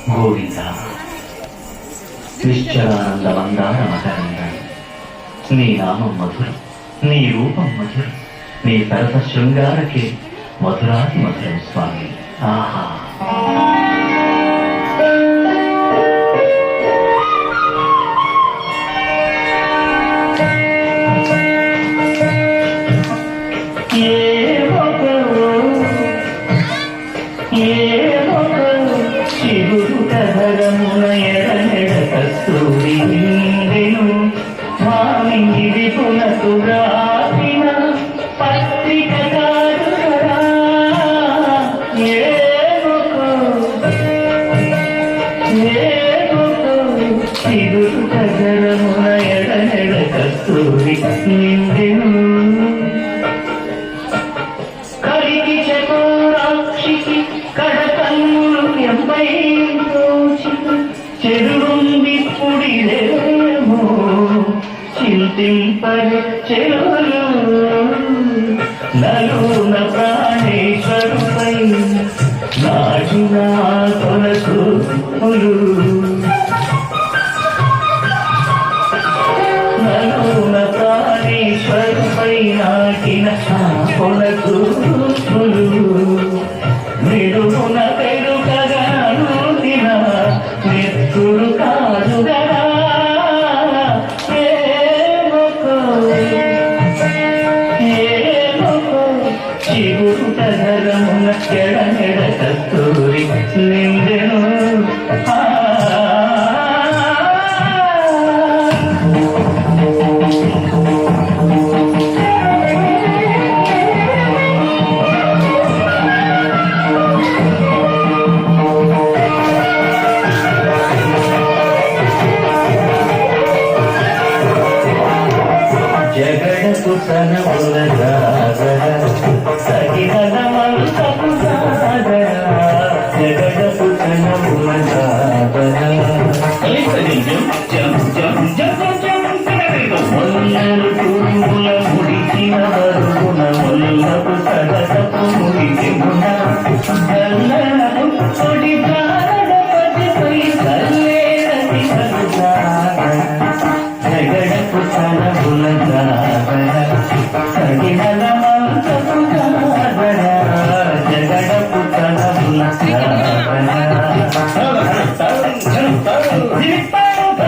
గోవింద నిశ్చలానంద మందార మకరంద నీ నామం మధురం, నీ రూపం మధురం, నీ సరస శృంగారకే మధురాతి మధురం స్వామి. ఆహా నలున ప్రాణేశ్వరుపై నాటిన కొలకు నలున ప్రాణేశ్వరుపై నాటిన కొలకు నిరున పెరుగగాను తిన నెత్తురు కాదుగా ఎడమెడ కస్తూరి నిందెను జగడకు సనములగా జగడపు